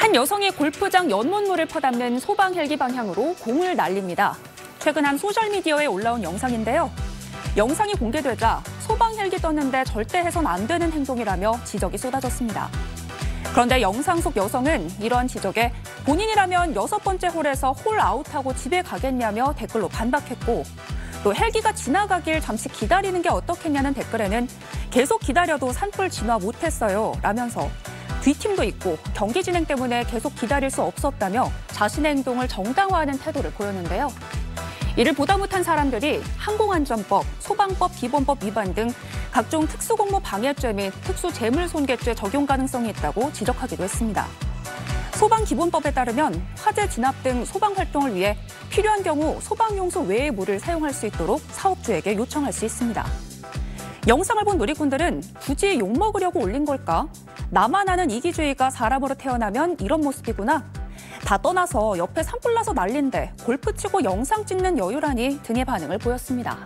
한 여성이 골프장 연못물을 퍼담는 소방 헬기 방향으로 공을 날립니다. 최근 한 소셜미디어에 올라온 영상인데요. 영상이 공개되자 소방 헬기 떴는데 절대 해선 안 되는 행동이라며 지적이 쏟아졌습니다. 그런데 영상 속 여성은 이러한 지적에 본인이라면 6번째 홀에서 홀 아웃하고 집에 가겠냐며 댓글로 반박했고, 또 헬기가 지나가길 잠시 기다리는 게 어떻겠냐는 댓글에는 계속 기다려도 산불 진화 못했어요 라면서 뒷팀도 있고 경기 진행 때문에 계속 기다릴 수 없었다며 자신의 행동을 정당화하는 태도를 보였는데요. 이를 보다 못한 사람들이 항공안전법, 소방법 기본법 위반 등 각종 특수공무 방해죄 및 특수재물손괴죄 적용 가능성이 있다고 지적하기도 했습니다. 소방기본법에 따르면 화재 진압 등 소방활동을 위해 필요한 경우 소방용소 외의 물을 사용할 수 있도록 사업주에게 요청할 수 있습니다. 영상을 본 누리꾼들은 굳이 욕먹으려고 올린 걸까? 나만 아는 이기주의가 사람으로 태어나면 이런 모습이구나. 다 떠나서 옆에 산불 나서 난린데 골프 치고 영상 찍는 여유라니 등의 반응을 보였습니다.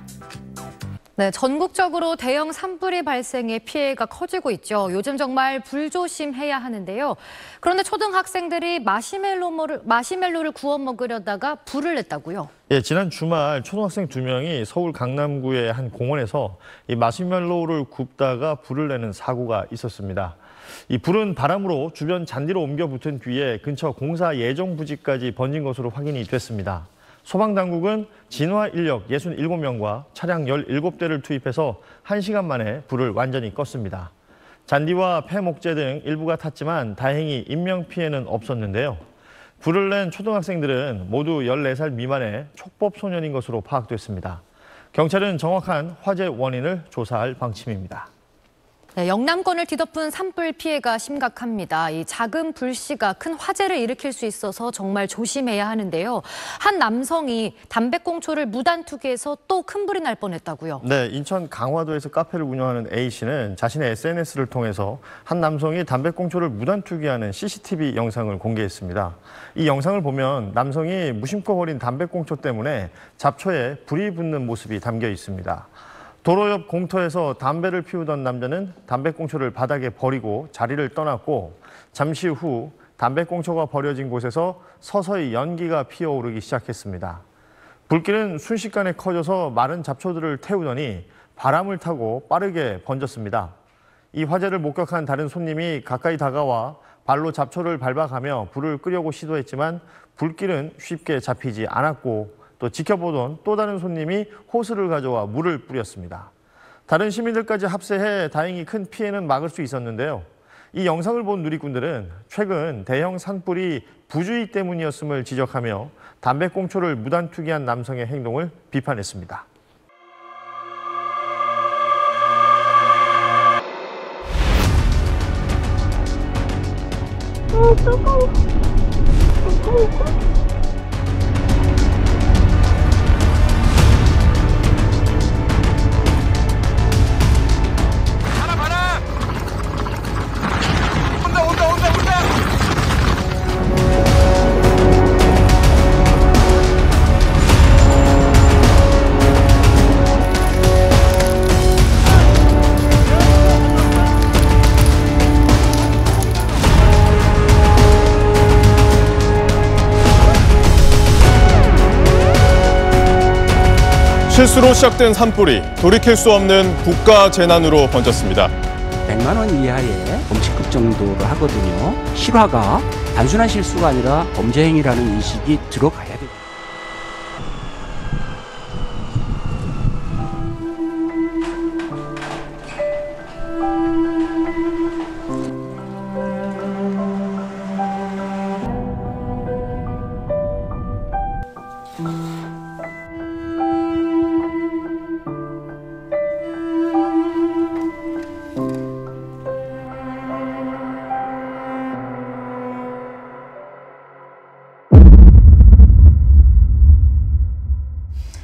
네, 전국적으로 대형 산불이 발생해 피해가 커지고 있죠. 요즘 정말 불조심해야 하는데요. 그런데 초등학생들이 마시멜로를 구워 먹으려다가 불을 냈다고요? 예, 지난 주말 초등학생 2명이 서울 강남구의 한 공원에서 이 마시멜로를 굽다가 불을 내는 사고가 있었습니다. 이 불은 바람으로 주변 잔디로 옮겨 붙은 뒤에 근처 공사 예정 부지까지 번진 것으로 확인이 됐습니다. 소방당국은 진화 인력 67명과 차량 17대를 투입해서 1시간 만에 불을 완전히 껐습니다. 잔디와 폐목재 등 일부가 탔지만 다행히 인명피해는 없었는데요. 불을 낸 초등학생들은 모두 14살 미만의 촉법 소년인 것으로 파악됐습니다. 경찰은 정확한 화재 원인을 조사할 방침입니다. 네, 영남권을 뒤덮은 산불 피해가 심각합니다. 이 작은 불씨가 큰 화재를 일으킬 수 있어서 정말 조심해야 하는데요. 한 남성이 담배꽁초를 무단 투기해서 또 큰 불이 날 뻔했다고요? 네, 인천 강화도에서 카페를 운영하는 A씨는 자신의 SNS를 통해서 한 남성이 담배꽁초를 무단 투기하는 CCTV 영상을 공개했습니다. 이 영상을 보면 남성이 무심코 버린 담배꽁초 때문에 잡초에 불이 붙는 모습이 담겨 있습니다. 도로 옆 공터에서 담배를 피우던 남자는 담배꽁초를 바닥에 버리고 자리를 떠났고 잠시 후 담배꽁초가 버려진 곳에서 서서히 연기가 피어오르기 시작했습니다. 불길은 순식간에 커져서 마른 잡초들을 태우더니 바람을 타고 빠르게 번졌습니다. 이 화재를 목격한 다른 손님이 가까이 다가와 발로 잡초를 밟아가며 불을 끄려고 시도했지만 불길은 쉽게 잡히지 않았고 또 지켜보던 또 다른 손님이 호스를 가져와 물을 뿌렸습니다. 다른 시민들까지 합세해 다행히 큰 피해는 막을 수 있었는데요. 이 영상을 본 누리꾼들은 최근 대형 산불이 부주의 때문이었음을 지적하며 담배꽁초를 무단 투기한 남성의 행동을 비판했습니다. 뜨거워. 실수로 시작된 산불이 돌이킬 수 없는 국가 재난으로 번졌습니다. 100만 원 이하의 범칙금 정도를 하거든요. 실화가 단순한 실수가 아니라 범죄 행위라는 인식이 들어가야 돼요.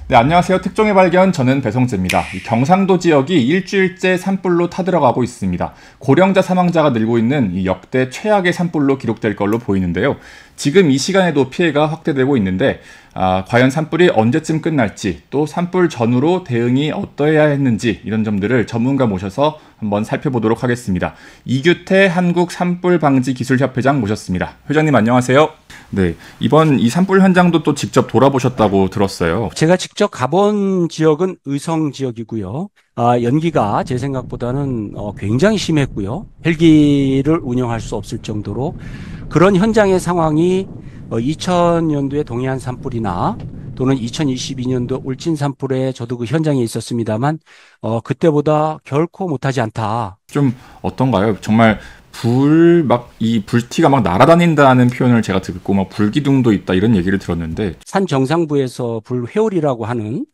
네, 안녕하세요. 특종의 발견, 저는 배성재입니다. 이 경상도 지역이 일주일째 산불로 타들어가고 있습니다. 고령자 사망자가 늘고 있는 이 역대 최악의 산불로 기록될 걸로 보이는데요. 지금 이 시간에도 피해가 확대되고 있는데 과연 산불이 언제쯤 끝날지, 또 산불 전후로 대응이 어떠해야 했는지 이런 점들을 전문가 모셔서 한번 살펴보도록 하겠습니다. 이규태 한국산불방지기술협회장 모셨습니다. 회장님 안녕하세요. 네, 이번 이 산불 현장도 또 직접 돌아보셨다고 들었어요. 제가 직접 가본 지역은 의성 지역이고요. 연기가 제 생각보다는 굉장히 심했고요. 헬기를 운영할 수 없을 정도로 그런 현장의 상황이 2000년도에 동해안 산불이나 또는 2022년도 울진 산불에 저도 그 현장에 있었습니다만 그때보다 결코 못하지 않다. 좀 어떤가요? 정말 이 불티가 막 날아다닌다는 표현을 제가 듣고 막 불기둥도 있다 이런 얘기를 들었는데, 산 정상부에서 불회오리라고 하는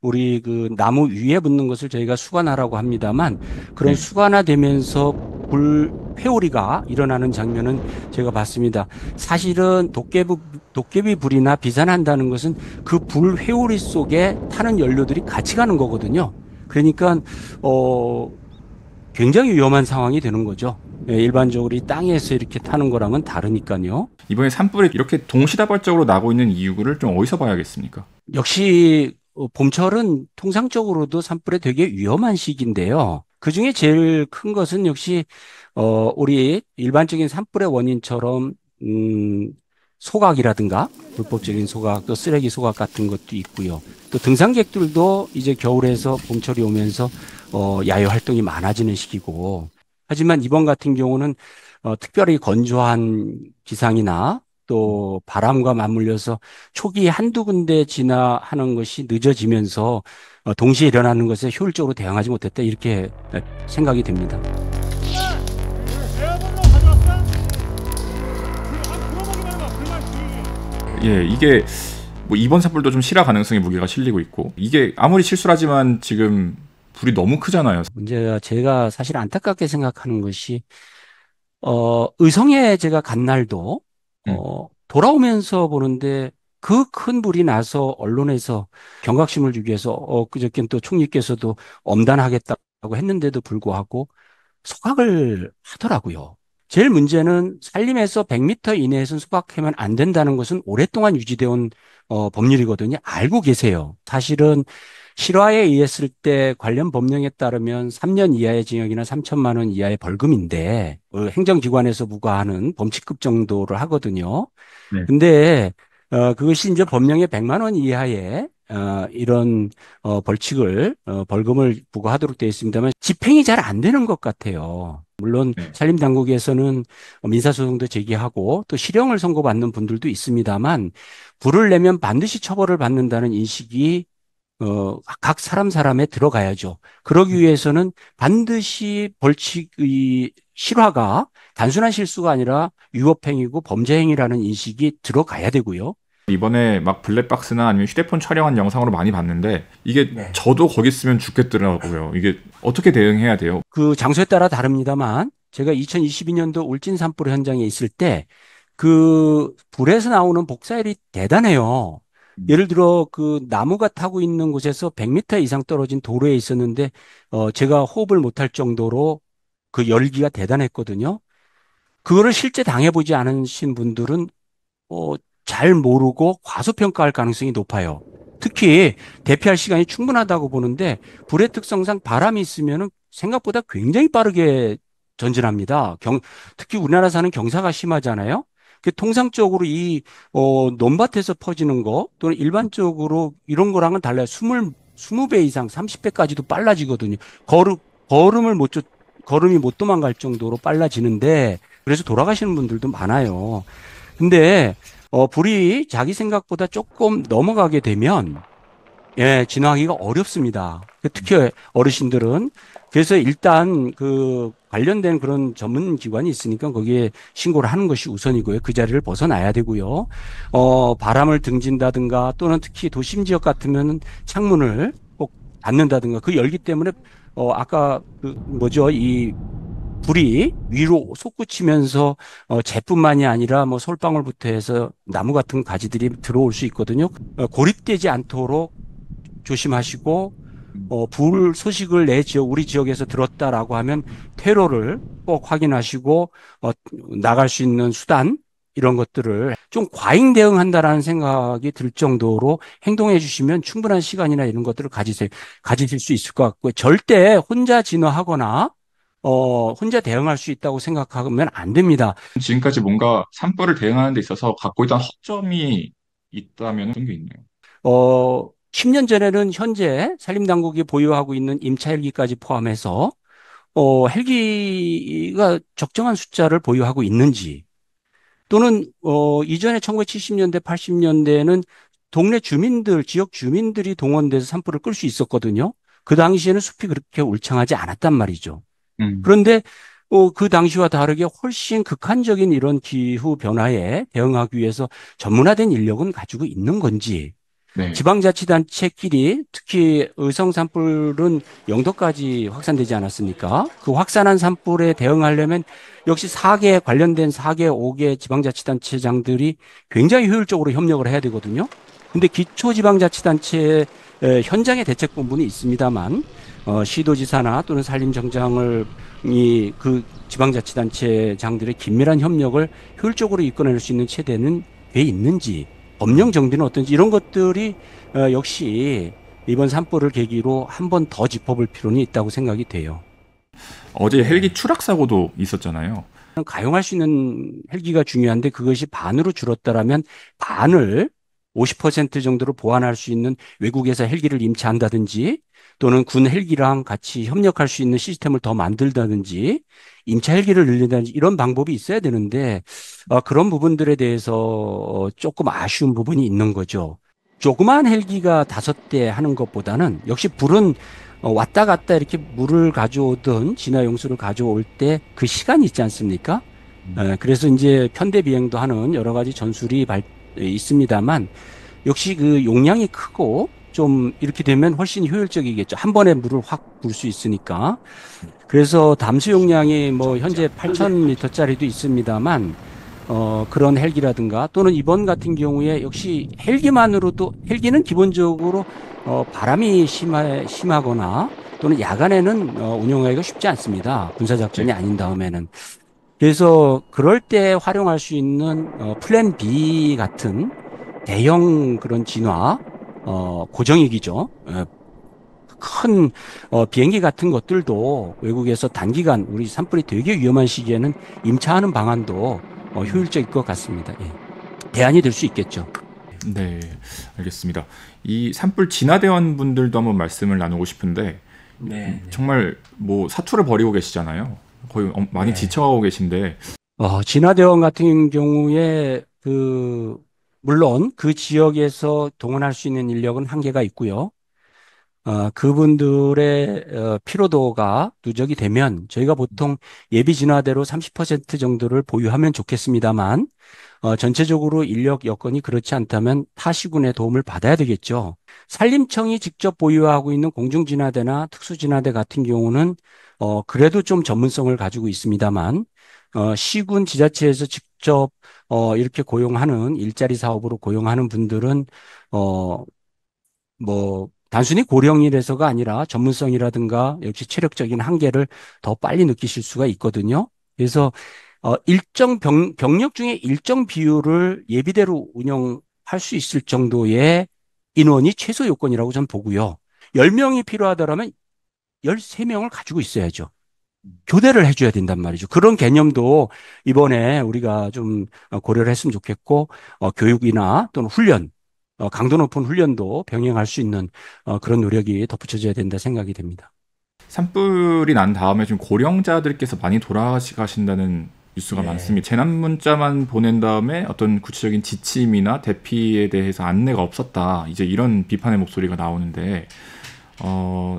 우리 그 나무 위에 붙는 것을 저희가 수관화라고 합니다만 그런 수관화되면서 불회오리가 일어나는 장면은 제가 봤습니다. 사실은 도깨비 불이나 비산한다는 것은 그 불회오리 속에 타는 연료들이 같이 가는 거거든요. 그러니까 굉장히 위험한 상황이 되는 거죠. 일반적으로 이 땅에서 이렇게 타는 거랑은 다르니까요. 이번에 산불이 이렇게 동시다발적으로 나고 있는 이유를 좀 어디서 봐야겠습니까? 역시 봄철은 통상적으로도 산불에 되게 위험한 시기인데요. 그중에 제일 큰 것은 역시 우리 일반적인 산불의 원인처럼 소각이라든가 불법적인 소각, 또 쓰레기 소각 같은 것도 있고요. 또 등산객들도 이제 겨울에서 봄철이 오면서 야외 활동이 많아지는 시기고, 하지만 이번 같은 경우는 특별히 건조한 기상이나 또 바람과 맞물려서 초기에 한두 군데 진화하는 것이 늦어지면서 동시에 일어나는 것에 효율적으로 대응하지 못했다, 이렇게 생각이 됩니다. 예, 이게 뭐 이번 산불도 좀 실화 가능성의 무게가 실리고 있고, 이게 아무리 실수라지만 지금 불이 너무 크잖아요. 문제가 제가 사실 안타깝게 생각하는 것이 의성에 제가 간 날도 돌아오면서 보는데 그 큰 불이 나서 언론에서 경각심을 주기 위해서 그저께는 또 총리께서도 엄단하겠다고 했는데도 불구하고 소각을 하더라고요. 제일 문제는 산림에서 100m 이내에서는 소각하면 안 된다는 것은 오랫동안 유지되어 온 법률이거든요. 알고 계세요. 사실은 실화에 의했을 때 관련 법령에 따르면 3년 이하의 징역이나 3천만 원 이하의 벌금인데 행정기관에서 부과하는 범칙급 정도를 하거든요. 네. 근데 그것이 이제 법령의 100만 원 이하의 이런 벌금을 부과하도록 되어 있습니다만 집행이 잘 안 되는 것 같아요. 물론 산림당국에서는 민사소송도 제기하고 또 실형을 선고받는 분들도 있습니다만 불을 내면 반드시 처벌을 받는다는 인식이 각 사람에 들어가야죠. 그러기 위해서는 반드시 벌칙의 실화가 단순한 실수가 아니라 위법행위고 범죄행위라는 인식이 들어가야 되고요. 이번에 막 블랙박스나 아니면 휴대폰 촬영한 영상으로 많이 봤는데 이게 저도 거기 있으면 죽겠더라고요. 이게 어떻게 대응해야 돼요? 그 장소에 따라 다릅니다만 제가 2022년도 울진 산불 현장에 있을 때 그 불에서 나오는 복사열이 대단해요. 예를 들어 그 나무가 타고 있는 곳에서 100m 이상 떨어진 도로에 있었는데 제가 호흡을 못할 정도로 그 열기가 대단했거든요. 그거를 실제 당해보지 않으신 분들은 잘 모르고 과소평가할 가능성이 높아요. 특히 대피할 시간이 충분하다고 보는데 불의 특성상 바람이 있으면 생각보다 굉장히 빠르게 전진합니다. 특히 우리나라 사는 경사가 심하잖아요. 통상적으로 이 논밭에서 퍼지는 거 또는 일반적으로 이런 거랑은 달라요. 20배 이상 30배까지도 빨라지거든요. 걸음이 못 도망갈 정도로 빨라지는데 그래서 돌아가시는 분들도 많아요. 근데 불이 자기 생각보다 조금 넘어가게 되면 진화하기가 어렵습니다. 특히 어르신들은. 그래서 일단 그 관련된 그런 전문 기관이 있으니까 거기에 신고를 하는 것이 우선이고요. 그 자리를 벗어나야 되고요. 바람을 등진다든가 또는 특히 도심 지역 같으면 창문을 꼭 닫는다든가 그 열기 때문에 아까 이 불이 위로 솟구치면서 재뿐만이 아니라 뭐 솔방울부터 해서 나무 같은 가지들이 들어올 수 있거든요. 고립되지 않도록 조심하시고 불 소식을 우리 지역에서 들었다라고 하면 퇴로를 꼭 확인하시고 나갈 수 있는 수단 이런 것들을 좀 과잉 대응한다라는 생각이 들 정도로 행동해 주시면 충분한 시간이나 이런 것들을 가지실 수 있을 것 같고요. 절대 혼자 진화하거나 혼자 대응할 수 있다고 생각하면 안 됩니다. 지금까지 뭔가 산불을 대응하는 데 있어서 갖고 있던 허점이 있다면 어떤 게 있나요? 10년 전에는 현재 산림당국이 보유하고 있는 임차 헬기까지 포함해서 헬기가 적정한 숫자를 보유하고 있는지 또는 이전에 1970년대, 80년대에는 동네 주민들, 지역 주민들이 동원돼서 산불을 끌 수 있었거든요. 그 당시에는 숲이 그렇게 울창하지 않았단 말이죠. 그런데 그 당시와 다르게 훨씬 극한적인 이런 기후 변화에 대응하기 위해서 전문화된 인력은 가지고 있는 건지 네. 지방자치단체끼리 특히 의성 산불은 영도까지 확산되지 않았습니까? 그 확산한 산불에 대응하려면 역시 관련된 4개, 5개 지방자치단체장들이 굉장히 효율적으로 협력을 해야 되거든요. 근데 기초지방자치단체 현장의 대책본부는 있습니다만 시도지사나 또는 산림청장을 그 지방자치단체장들의 긴밀한 협력을 효율적으로 이끌어낼 수 있는 체대는 왜 있는지 법령 정비는 어떤지 이런 것들이 역시 이번 산불을 계기로 한 번 더 짚어볼 필요는 있다고 생각이 돼요. 어제 헬기 추락 사고도 있었잖아요. 가용할 수 있는 헬기가 중요한데 그것이 반으로 줄었다라면 반을 50% 정도로 보완할 수 있는 외국에서 헬기를 임차한다든지 또는 군 헬기랑 같이 협력할 수 있는 시스템을 더 만들다든지 임차 헬기를 늘린다든지 이런 방법이 있어야 되는데 그런 부분들에 대해서 조금 아쉬운 부분이 있는 거죠. 조그마한 헬기가 5대 하는 것보다는 역시 불은 왔다 갔다 이렇게 물을 가져오든 진화용수를 가져올 때 그 시간이 있지 않습니까? 그래서 이제 편대 비행도 하는 여러 가지 전술이 있습니다만 역시 그 용량이 크고 좀 이렇게 되면 훨씬 효율적이겠죠. 한 번에 물을 확 불 수 있으니까. 그래서 담수 용량이 뭐 현재 8,000리터짜리도 있습니다만 그런 헬기라든가 또는 이번 같은 경우에 역시 헬기만으로도 헬기는 기본적으로 바람이 심하거나 또는 야간에는 운영하기가 쉽지 않습니다. 군사작전이 아닌 다음에는. 그래서 그럴 때 활용할 수 있는 플랜 B 같은 대형 그런 진화 고정익이죠. 큰 비행기 같은 것들도 외국에서 단기간 우리 산불이 되게 위험한 시기에는 임차하는 방안도 효율적일 것 같습니다. 예. 대안이 될 수 있겠죠. 네, 알겠습니다. 이 산불 진화대원 분들도 한번 말씀을 나누고 싶은데 정말 뭐 사투를 벌이고 계시잖아요. 거의 많이 지쳐가고 계신데 진화대원 같은 경우에 물론 그 지역에서 동원할 수 있는 인력은 한계가 있고요. 그분들의 피로도가 누적이 되면 저희가 보통 예비 진화대로 30% 정도를 보유하면 좋겠습니다만 전체적으로 인력 여건이 그렇지 않다면 타시군의 도움을 받아야 되겠죠. 산림청이 직접 보유하고 있는 공중진화대나 특수진화대 같은 경우는 그래도 좀 전문성을 가지고 있습니다만 시군 지자체에서 직접 이렇게 고용하는 일자리 사업으로 고용하는 분들은 단순히 고령이라서가 아니라 전문성이라든가 역시 체력적인 한계를 더 빨리 느끼실 수가 있거든요. 그래서 병력 중에 일정 비율을 예비대로 운영할 수 있을 정도의 인원이 최소 요건이라고 저는 보고요. 10명이 필요하다면 13명을 가지고 있어야죠. 교대를 해줘야 된단 말이죠. 그런 개념도 이번에 우리가 좀 고려를 했으면 좋겠고 교육이나 또는 훈련 강도 높은 훈련도 병행할 수 있는 그런 노력이 덧붙여져야 된다 생각이 됩니다. 산불이 난 다음에 좀 고령자들께서 많이 돌아가신다는 뉴스가 많습니다. 재난 문자만 보낸 다음에 어떤 구체적인 지침이나 대피에 대해서 안내가 없었다. 이제 이런 비판의 목소리가 나오는데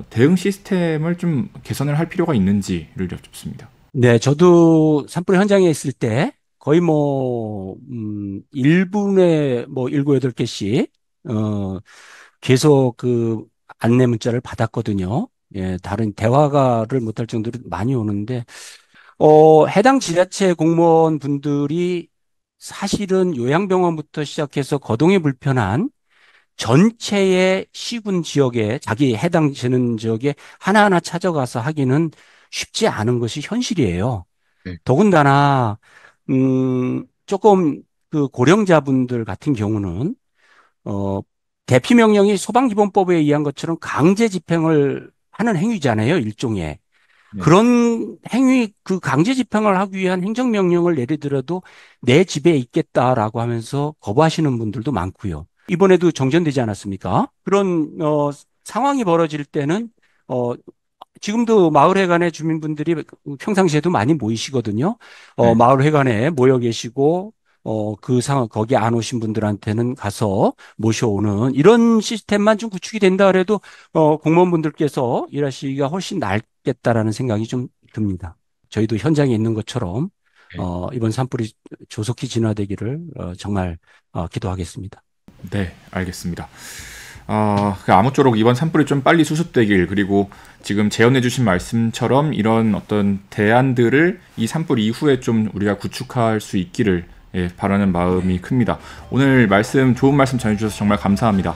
대응 시스템을 좀 개선을 할 필요가 있는지를 여쭙습니다. 네, 저도 산불 현장에 있을 때 거의 1분에 7, 8개씩 계속 그 안내 문자를 받았거든요. 예, 다른 대화를 못할 정도로 많이 오는데 해당 지자체 공무원 분들이 사실은 요양병원부터 시작해서 거동이 불편한 전체의 시군 지역에 자기 해당되는 지역에 하나하나 찾아가서 하기는 쉽지 않은 것이 현실이에요. 네. 더군다나 조금 그 고령자분들 같은 경우는 대피 명령이 소방기본법에 의한 것처럼 강제 집행을 하는 행위잖아요, 일종의. 네. 그런 행위, 그 강제 집행을 하기 위한 행정명령을 내리더라도 내 집에 있겠다라고 하면서 거부하시는 분들도 많고요. 이번에도 정전되지 않았습니까? 그런 상황이 벌어질 때는 지금도 마을회관에 주민분들이 평상시에도 많이 모이시거든요. 네. 마을회관에 모여 계시고 그 상황 거기 안 오신 분들한테는 가서 모셔오는 이런 시스템만 좀 구축이 된다 그래도 공무원분들께서 일하시기가 훨씬 낫겠다라는 생각이 좀 듭니다. 저희도 현장에 있는 것처럼 이번 산불이 조속히 진화되기를 정말 기도하겠습니다. 네, 알겠습니다. 아무쪼록 이번 산불이 좀 빨리 수습되길, 그리고 지금 제언해 주신 말씀처럼 이런 어떤 대안들을 이 산불 이후에 좀 우리가 구축할 수 있기를 바라는 마음이 큽니다. 오늘 좋은 말씀 전해주셔서 정말 감사합니다.